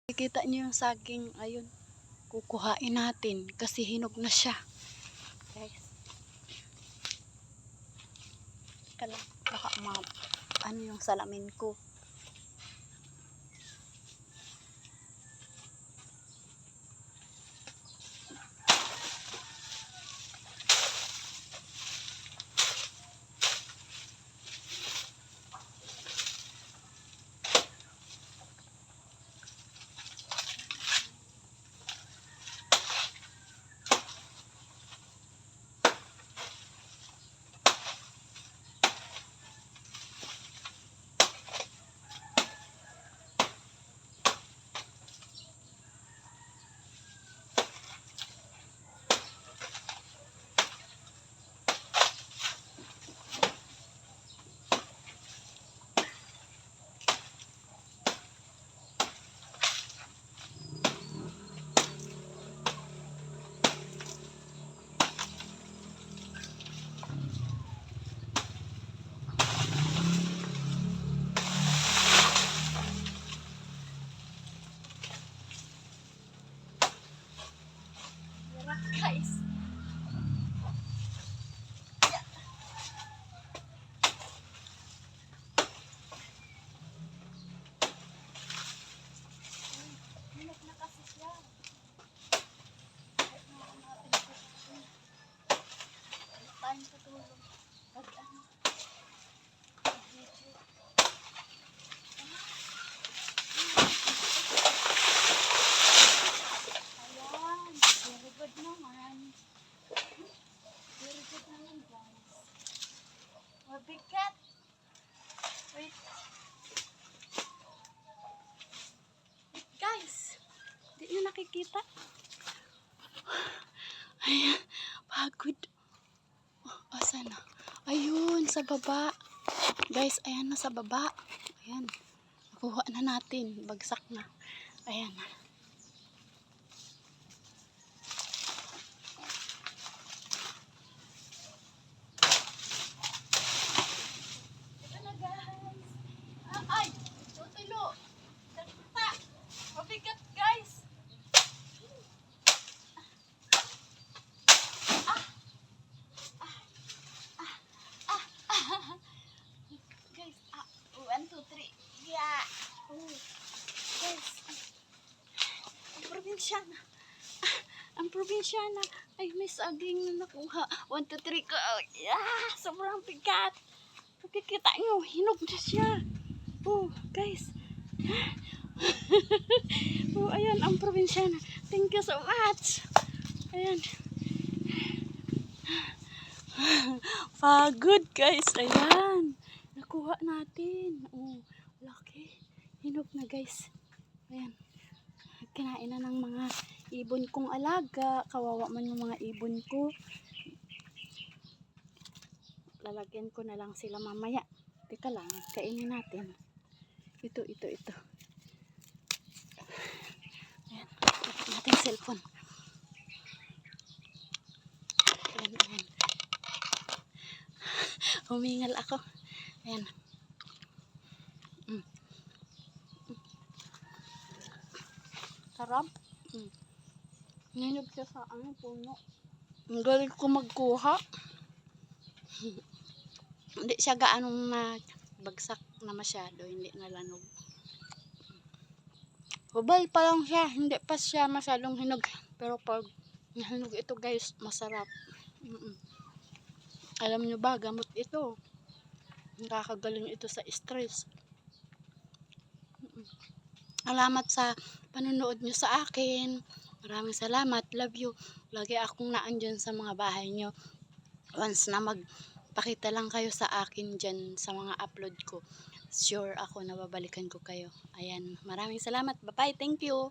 Nakikita niyo yung saging, ayun. Kukuhain natin kasi hinog na siya. Guys. Kala, baka ano yung salamin ko. Guys. Hinog na kasi siya. Kahit naman natin ito. Tayong tutulong. Pag ano. Video. Ayan. Very good naman. Very good naman guys. Mabigat. Wait. Guys. Di nyo nakikita? Ayan. Pagod. Oh, asan na? Ayun. Sa baba. Guys, ayan na sa baba. Ayan. Nakuha na natin. Bagsak na. Ayan na. Ito na guys. Ay! Tutulo! Nagpunta! Mabigat guys! Guys, 1, 2, 3. Yeah! Oh. Guys, ang probinsyana. Ang probinsyana. Ay, may saging na nakuha. 1, 2, 3 ko. Yeah! Sobrang bigat. Nakikita nyo, hinog na siya. Oh, guys. Oh, ayan, ang probinsyana. Thank you so much. Ayan. Pagod, guys. Ayan. Nakuha natin. Oh, laki. Hinog na, guys. Ayan. Kinain na ng mga ibon kong alaga. Kawawa man yung mga ibon ko. Lalagyan ko na lang sila mamaya. Teka lang, kainin natin. Ito. Ayan, ito natin cellphone. Ayan. Humingal ako. Ayan. Sarap. Ninog siya sa puno. Ang galing ko magkuha. Hindi siya gaanong bagsak na masyado, hindi nalanog. Hubal pa lang siya, hindi pa siya masyadong hinog. Pero pag hinog ito guys, masarap. Alam nyo ba, gamot ito. Nakakagaling ito sa stress. Salamat sa panonood nyo sa akin. Maraming salamat, love you. Lagi akong naandyan sa mga bahay nyo. Once na magpakita lang kayo sa akin dyan sa mga upload ko, sure ako na babalikan ko kayo. Ayan, maraming salamat. Bye-bye, thank you.